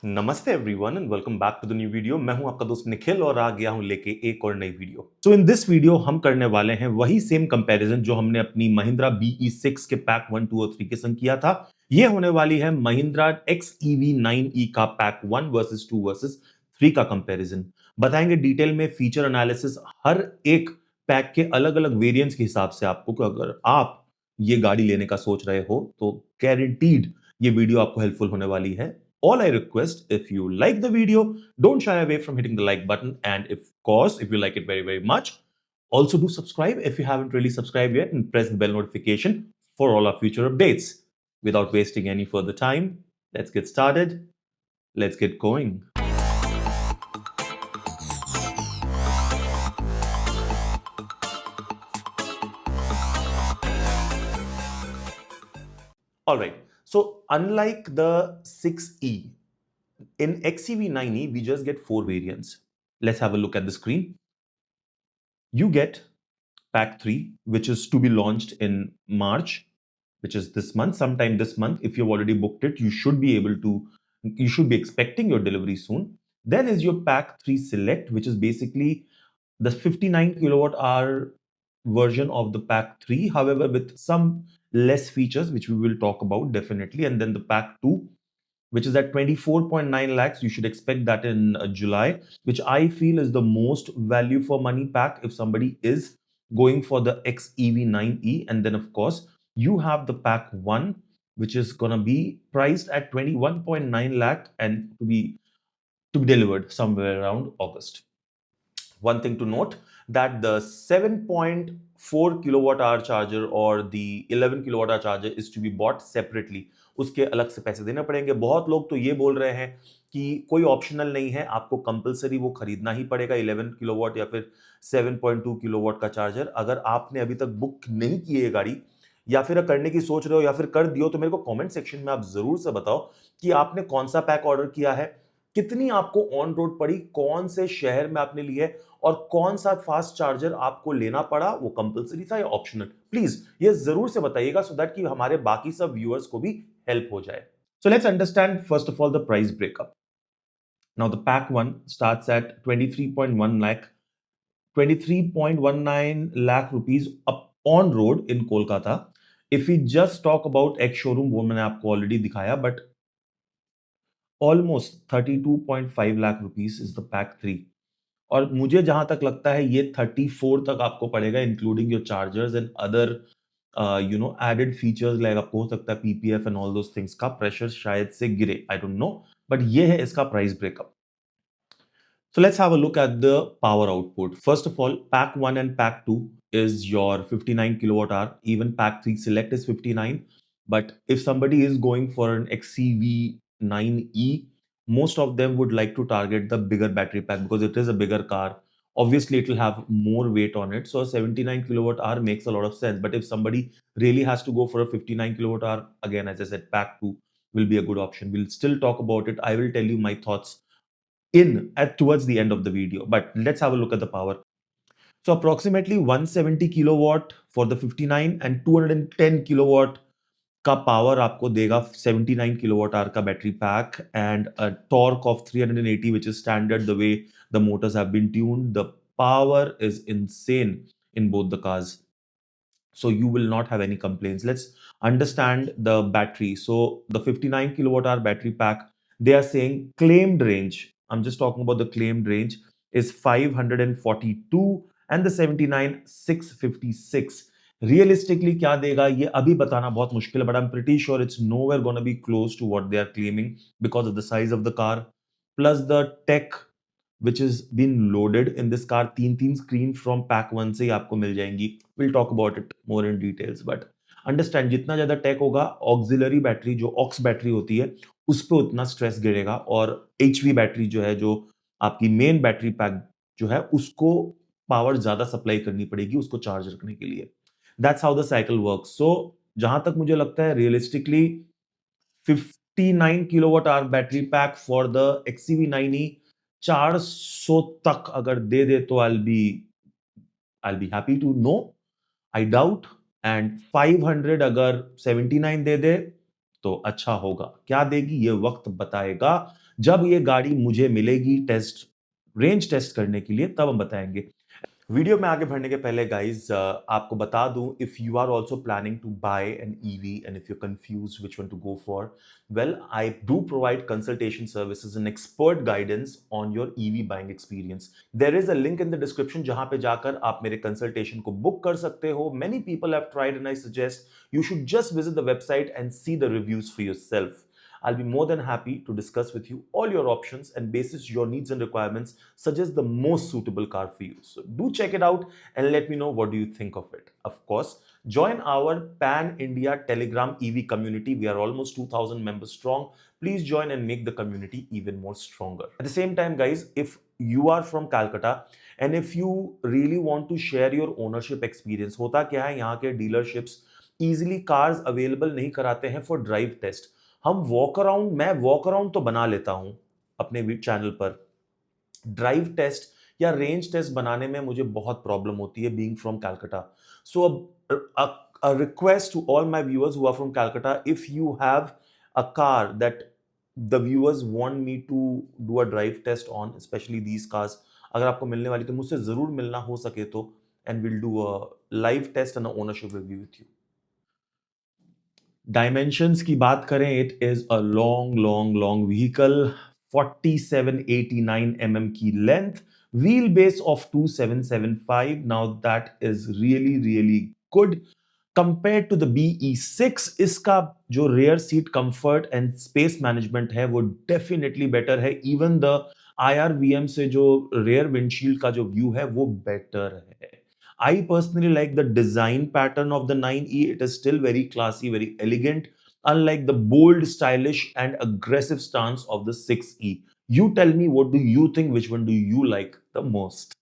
नमस्ते everyone and welcome back to the new video. मैं हूं आपका दोस्त निखिल और आ गया हूं लेके एक और नई video. So in this video हम करने वाले हैं वही सेम कंपैरिजन जो हमने अपनी महिंद्रा BE6 के पैक 1, 2 और 3 के संग किया था। ये होने वाली है महिंद्रा XEV 9e का पैक 1 वर्सेस 2 वर्सेस 3 का कंपैरिजन। बताएंगे डिटेल में फीचर एनालिसिस हर एक पैक के अलग अलग वेरिएंट्स के हिसाब से आपको कि अगर आप ये गाड़ी लेने का सोच रहे हो तो गारंटीड ये वीडियो आपको हेल्पफुल होने वाली है। All I request, if you like the video, don't shy away from hitting the like button. And of course, if you like it very, very much, also do subscribe if you haven't really subscribed yet and press the bell notification for all our future updates. Without wasting any further time, let's get started. Let's get going. All right. So unlike the 6e, in XEV9e, we just get 4 variants. Let's have a look at the screen. You get Pack 3, which is to be launched in March, which is this month, sometime this month. If you've already booked it, you should be expecting your delivery soon. Then is your Pack 3 Select, which is basically the 59 kilowatt hour version of the Pack 3, however, with some less features, which we will talk about definitely. And then the Pack 2, which is at 24.9 lakhs. You should expect that in July, which I feel is the most value for money pack if somebody is going for the XEV9e. And then, of course, you have the pack 1, which is going to be priced at 21.9 lakh and to be delivered somewhere around August. One thing to note that the 7.4 kilowatt hour charger or the 11 kilowatt hour charger is to be bought separately. उसके अलग से पैसे देने पड़ेंगे। बहुत लोग तो ये बोल रहे हैं कि कोई ऑप्शनल नहीं है, आपको कंपलसरी वो खरीदना ही पड़ेगा 11 किलोवाट या फिर 7.2 किलोवाट का चार्जर। अगर आपने अभी तक बुक नहीं की है गाड़ी या फिर करने की सोच रहे हो या फिर कर दियो तो मेरे को कमेंट सेक्शन में आप जरूर से बताओ कि आपने कौन सा पैक ऑर्डर किया है, कितनी आपको ऑन रोड पड़ी, कौन से शहर में आपने लिए और कौन सा फास्ट चार्जर आपको लेना पड़ा, वो कंपलसरी था या ऑप्शनल। प्लीज ये जरूर से बताइएगा सो दैट कि हमारे बाकी सब व्यूअर्स को भी हेल्प हो जाए। So let's understand first of all the price breakup. Now the pack 1 starts at 23.1 lakh 23.19 lakh rupees up on road in Kolkata. If we just talk about ex showroom, वो मैंने आपको ऑलरेडी दिखाया, but almost 32.5 lakh rupees is the pack 3। और मुझे जहां तक लगता है ये 34 तक आपको पड़ेगा including your chargers and other added features, like आपको हो सकता है PPF and all those things का प्रेशर शायद से गिरे, आई डोंट नो, बट ये है इसका price breakup. So let's have a look at the power output. First of all, pack 1 and pack 2 is your 59 kilowatt hour. Even pack 3 select is 59. But if somebody is going for an XCV9e, most of them would like to target the bigger battery pack because it is a bigger car. Obviously, it will have more weight on it. So a 79 kilowatt hour makes a lot of sense. But if somebody really has to go for a 59 kilowatt hour, again, as I said, pack 2 will be a good option. We'll still talk about it. I will tell you my thoughts towards the end of the video, but let's have a look at the power. So approximately 170 kilowatt for the 59 and 210 kilowatt का power आपको देगा 79 kilowatt hour का battery pack and a torque of 380, which is standard the way the motors have been tuned. The power is insane in both the cars, so you will not have any complaints. Let's understand the battery. So the 59 kilowatt hour battery pack, they are saying claimed range, I'm just talking about the claimed range, is 542 and the 79 656. Realistically क्या देगा ये अभी बताना बहुत मुश्किल है, but I'm pretty sure it's nowhere going to be close to what they are claiming because of the size of the car plus the tech which is been loaded in this car. तीन screen from pack 1 से ही आपको मिल जाएंगी. We'll talk about it more in details, but understand जितना ज्यादा take होगा, auxiliary battery जो aux battery होती है उस पर उतना स्ट्रेस गिरेगा और एचवी बैटरी जो है, जो आपकी मेन बैटरी पैक जो है, उसको पावर ज्यादा सप्लाई करनी पड़ेगी उसको चार्ज रखने के लिए। That's how the cycle works. So जहां तक मुझे लगता है realistically 59 kilowatt hour battery pack for the XCV9e 400 तक अगर दे दे तो I'll be happy to know. I doubt. And 500 अगर 79 दे दे तो अच्छा होगा। क्या देगी ये वक्त बताएगा। जब ये गाड़ी मुझे मिलेगी टेस्ट रेंज टेस्ट करने के लिए, तब हम बताएंगे। वीडियो में आगे बढ़ने के पहले गाइस आपको बता दूं, if you are also planning to buy an EV and if you confuse which one to go for, well I do provide consultation services and expert guidance on your EV buying experience. There is a link in the description जहां पे जाकर आप मेरे consultation को book कर सकते हो। Many people have tried and I suggest you should just visit the website and see the reviews for yourself. I'll be more than happy to discuss with you all your options and basis your needs and requirements, suggest the most suitable car for you. So do check it out and let me know what do you think of it. Of course, join our Pan India Telegram EV community. We are almost 2000 members strong. Please join and make the community even more stronger. At the same time, guys, if you are from Calcutta and if you really want to share your ownership experience, होता क्या है, यहाँ के dealerships easily cars available नहीं कराते हैं for drive test. हम walk around मैं वॉक अराउंड तो बना लेता हूं अपने चैनल पर, ड्राइव टेस्ट या रेंज टेस्ट बनाने में मुझे बहुत प्रॉब्लम होती है being from Calcutta. So a request to all my viewers who are from Calcutta, if you have a car that the viewers want me to do a drive test on, especially these cars, अगर आपको मिलने वाली तो मुझसे जरूर मिलना हो सके तो, and we'll do a live test and a ownership review with you. Dimensions की बात करें, it is a long long long vehicle, 4789 mm की length, wheel base of 2775। Now that is really really good compare to the BE6। इसका जो rear seat comfort and space management है वो definitely better है। Even the IRVM से जो rare windshield का जो व्यू है वो बेटर है। I personally like the design pattern of the 9E. It is still very classy, very elegant, unlike the bold, stylish, and aggressive stance of the 6E. You tell me, what do you think? Which one do you like the most?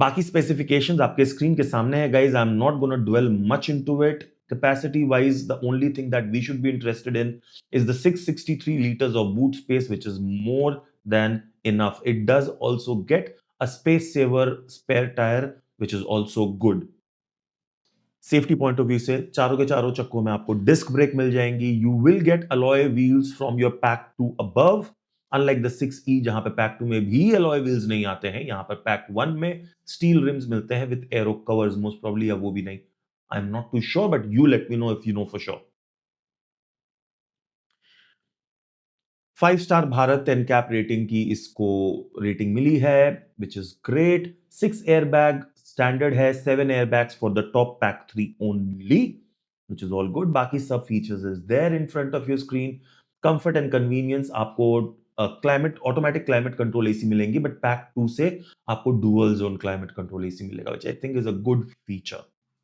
बाकी specifications आपके screen के सामने है guys. I am not gonna dwell much into it. Capacity wise, the only thing that we should be interested in is the 663 liters of boot space, which is more than enough. It does also get a space saver spare tire, which is also good. Safety point of view से चारों के चारों चक्कों में आपको disc brake मिल जाएंगी. You will get alloy wheels from your pack 2 above, unlike the 6E जहां पे pack 2 में भी अलॉय व्हील्स नहीं आते हैं. यहां पर पैक 1 में स्टील रिम्स मिलते हैं with aero covers most probably, या वो भी नहीं. I am not too sure, but you let me know if you know for sure. 5 star Bharat NCAP rating की इसको रेटिंग मिली है, which is great. 6 airbag standard है, 7 airbags for the top pack 3 only, which is all good. बाकी सब features is there in front of your screen. Comfort and convenience, आपको climate automatic climate control AC मिलेंगी, but pack 2 से आपको dual zone climate control AC मिलेगा, which I think is a good feature.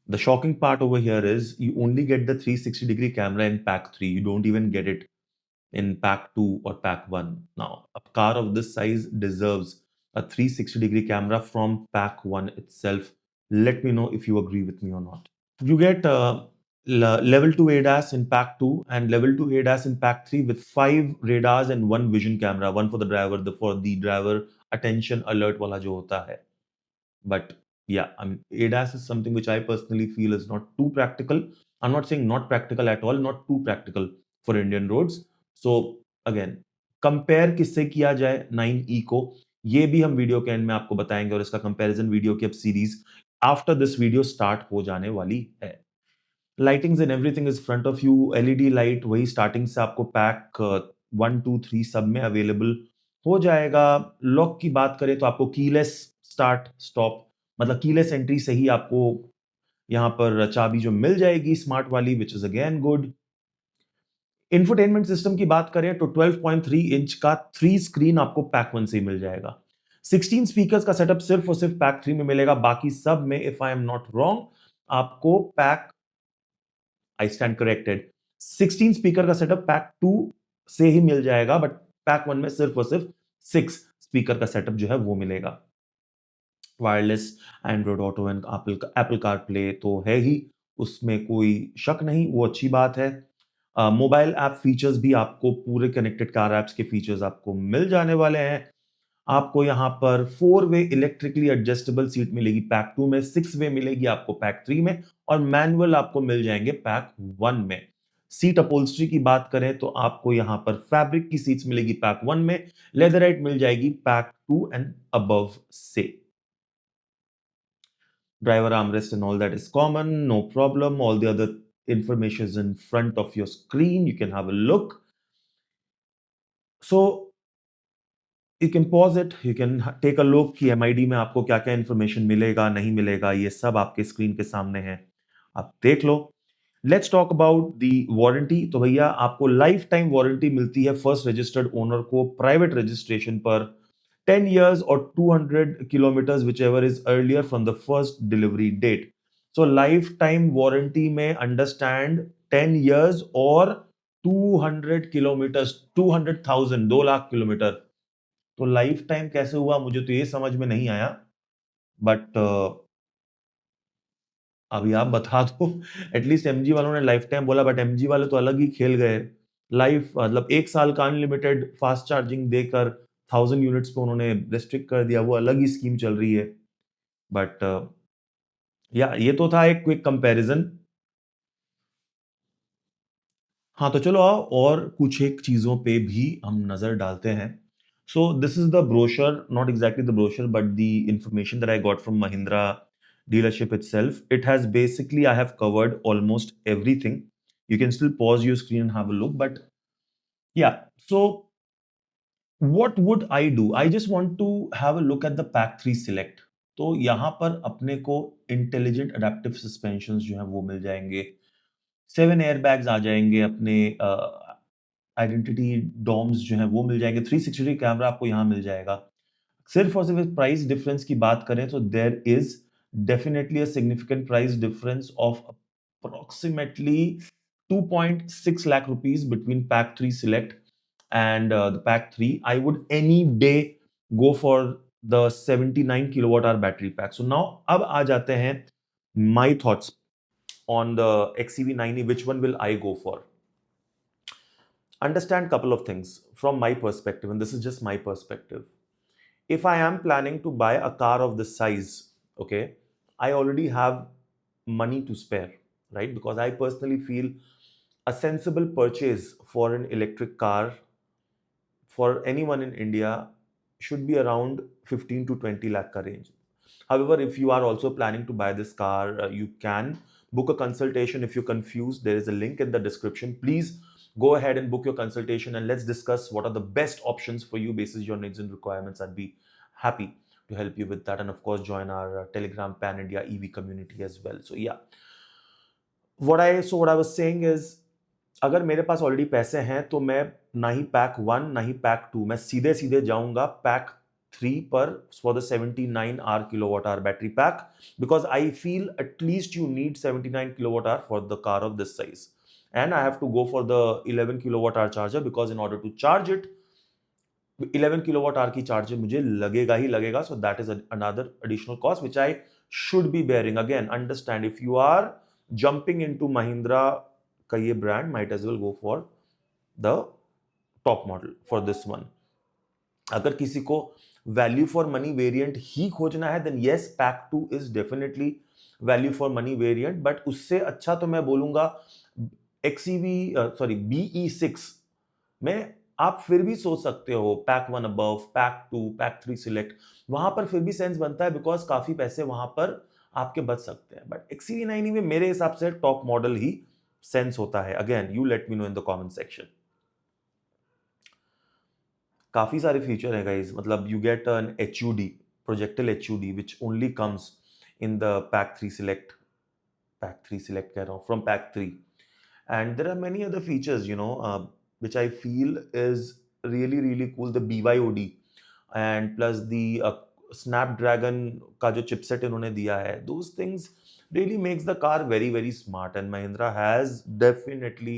The shocking part over here is you only get the 360-degree camera in pack 3. You don't even get it in pack 2 or pack 1. Now, a car of this size deserves a 360-degree camera from pack 1 itself. Let me know if you agree with me or not. You get level 2 ADAS in pack 2 and level 2 ADAS in pack 3 with 5 radars and 1 vision camera, one for the driver, for the driver attention alert wala jo hota hai. But yeah, I mean, ADAS is something which I personally feel is not too practical. I'm not saying not practical at all, not too practical for Indian roads. So again, compare किससे किया जाए 9E को, ये भी हम video के and में आपको बताएंगे, और इसका कंपैरिजन वीडियो की अब series after this video start हो जाने वाली है. Lightings and everything is front of you. LED light वही स्टार्टिंग से आपको पैक 1 2 3 सब में अवेलेबल हो जाएगा. लॉक की बात करें तो आपको कीलेस स्टार्ट स्टॉप, मतलब कीलेस एंट्री से ही आपको यहाँ पर चाबी जो मिल जाएगी स्मार्ट वाली, which is again good. Infotainment system की बात करें तो 12.3 इंच का 3 स्क्रीन आपको पैक 1 से मिल जाएगा. 16 स्पीकर्स का सेटअप सिर्फ और सिर्फ पैक 3 में मिलेगा. बाकी सब में, if I am not wrong, आपको pack, I stand corrected, 16 speaker का सेटअप पैक 2 से ही मिल जाएगा, बट पैक 1 में सिर्फ और सिर्फ 6 स्पीकर का सेटअप जो है वो मिलेगा. Wireless Android auto and Apple car play तो है ही, उसमें कोई शक नहीं, वो अच्छी बात है. मोबाइल ऐप फीचर्स भी आपको, पूरे कनेक्टेड कार ऐप्स के फीचर्स आपको मिल जाने वाले हैं. आपको यहाँ पर 4 वे इलेक्ट्रिकली एडजस्टेबल सीट मिलेगी पैक 2 में, 6 वे मिलेगी आपको पैक 3 में, और मैनुअल आपको मिल जाएंगे पैक 1 में. सीट अपहोल्स्ट्री की बात करें तो आपको यहाँ पर फैब्रिक की सीट्स मिलेगी पैक 1 में, लेदराइट मिल जाएगी पैक 2 एंड अबव से। Driver armrest and all that is common, no problem. All the other information is in front of your screen. You can have a look. So you can pause it, you can take a look कि MID में आपको क्या क्या information मिलेगा नहीं मिलेगा, ये सब आपके स्क्रीन के सामने है, आप देख लो। Let's talk about the warranty. तो भैया आपको लाइफ टाइम वारंटी मिलती है फर्स्ट रजिस्टर्ड ओनर को प्राइवेट रजिस्ट्रेशन पर 10 years or 200 kilometers whichever is earlier from the first delivery date. So lifetime warranty में understand 10 years or 200 kilometers, 200,000, 2 lakh kilometre. तो life time कैसे हुआ मुझे तो ये समझ में नहीं आया, बट अभी आप बता दो। एटलीस्ट एमजी वालों ने लाइफ टाइम बोला, बट एमजी वाले तो अलग ही खेल गए। लाइफ मतलब 1 साल का अनलिमिटेड फास्ट चार्जिंग देकर 1000 यूनिट्स पे उन्होंने रेस्ट्रिक्ट कर दिया, वो अलग ही स्कीम चल रही है। बट या ये तो था एक क्विक कंपैरिजन। हाँ, तो चलो आओ और कुछ एक चीज़ों पे भी हम नज़र डालते हैं। So this is the brochure, not exactly the brochure, but the information that I got from Mahindra dealership itself. It has basically, I have covered almost everything. You can still pause your screen and have a look, but yeah. So what would I do? I just want to have a look at the Pack 3 Select. तो यहाँ पर अपने को intelligent adaptive suspension जो है वो मिल जाएंगे, 7 airbags आ जाएंगे, अपने आइडेंटिटी डॉम्स जो हैं वो मिल जाएंगे, 360 कैमरा आपको यहाँ मिल जाएगा। सिर्फ और सिर्फ प्राइस डिफरेंस की बात करें तो there is definitely a significant price difference of approximately 2.6 lakh rupees between pack 3 select and the pack 3. I would any day go for the 79 kilowatt hour battery pack. So now अब आ जाते हैं my thoughts on the XEV90, which one will I go for? Understand couple of things from my perspective, and this is just my perspective. If I am planning to buy a car of this size, okay, I already have money to spare, right? Because I personally feel a sensible purchase for an electric car for anyone in India should be around 15 to 20 lakh ka range. However, if you are also planning to buy this car, you can book a consultation. If you're confused, there is a link in the description. Please go ahead and book your consultation and let's discuss what are the best options for you based on your needs and requirements. I'd be happy to help you with that. And of course, join our Telegram Pan India EV community as well. So yeah, what I was saying is, अगर मेरे पास already पैसे हैं तो मैं ना ही pack 1 ना ही pack 2, मैं सीधे सीधे जाऊंगा पैक 3 पर फॉर द 79 आर kilowatt hour battery pack, because I feel at least you need 79 kilowatt hour for the car of this size, and I have to go for the 11 kilowatt hour charger, because in order to charge it 11 kilowatt hour की charger मुझे लगेगा ही लगेगा. So that is another additional cost which I should be bearing. Again understand, if you are jumping into Mahindra का ये brand, might as well go for the top model for this one. अगर किसी को value for money variant ही खोजना है then yes, pack 2 is definitely value for money variant, but उससे अच्छा तो मैं बोलूंगा BE6 में आप फिर भी सोच सकते हो pack 1 above, pack 2, pack 3 select, वहां पर फिर भी सेंस बनता है बिकॉज काफी पैसे वहां पर आपके बच सकते हैं. बट XEV90 में मेरे हिसाब से टॉप मॉडल ही सेंस होता है. Again you let me know in the comment section. काफी सारे फीचर है गाइस, मतलब you get an HUD, projected HUD which only comes in the pack 3 select, pack 3 select कह रहा हूं, from pack 3. And there are many other features which I feel is really really cool. The BYOD and plus the Snapdragon का जो chipset इन्होंने दिया है, those things really makes the car very very smart, and Mahindra has definitely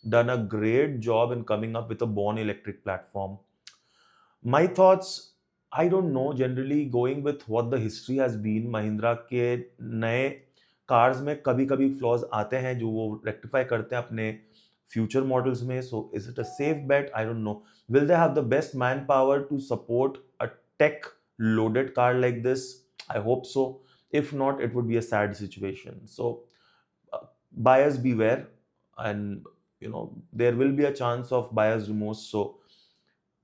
done a great job in coming up with a born electric platform. My thoughts, I don't know, generally going with what the history has been, Mahindra के नए cars में कभी कभी flaws आते हैं जो वो rectify करते हैं अपने future models में. So is it a safe bet? I don't know. Will they have the best manpower to support a tech loaded car like this? I hope so. If not, it would be a sad situation. So buyers beware, and there will be a chance of buyer's remorse, so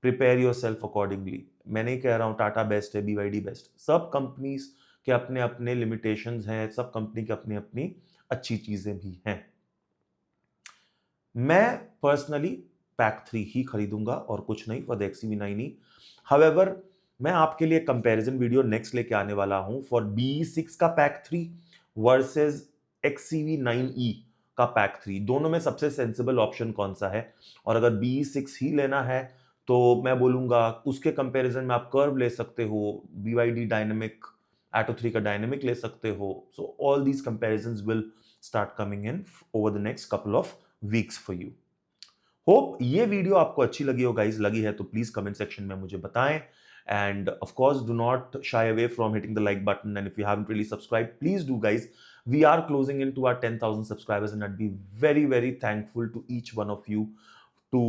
prepare yourself accordingly. मैं नहीं कह रहा हूँ Tata best है, BYD best, सब companies के अपने अपने लिमिटेशंस हैं, सब कंपनी के अपनी अपनी अच्छी चीजें भी हैं। मैं पर्सनली पैक 3 ही खरीदूंगा और कुछ नहीं फॉर द XCV9E। हाउएवर मैं आपके लिए कंपैरिजन वीडियो नेक्स्ट लेके आने वाला हूं फॉर BE6 का पैक 3 वर्सेस XCV9E का पैक 3। दोनों में सबसे सेंसिबल ऑप्शन कौन सा है, और अगर BE6 ही लेना है तो मैं बोलूंगा उसके कंपैरिजन में आप कर्व ले सकते हो, BYD डायनेमिक, Atto 3 का डायनेमिक ले सकते हो। So all these comparisons will start coming in over the next couple of weeks for you. Hope ये वीडियो आपको अच्छी लगी हो गाइज, लगी है तो प्लीज कमेंट सेक्शन में मुझे बताएं, and of course do not shy away from hitting the like button, and if you haven't really subscribed, please do guys. We are closing into our 10,000 subscribers and I'd be very very thankful to each one of you to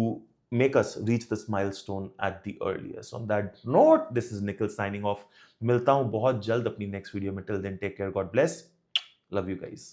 make us reach this milestone at the earliest. On that note, this is Nikhil signing off. मिलता हूं बहुत जल्द अपनी next video में। Till then, take care, God bless, love you guys.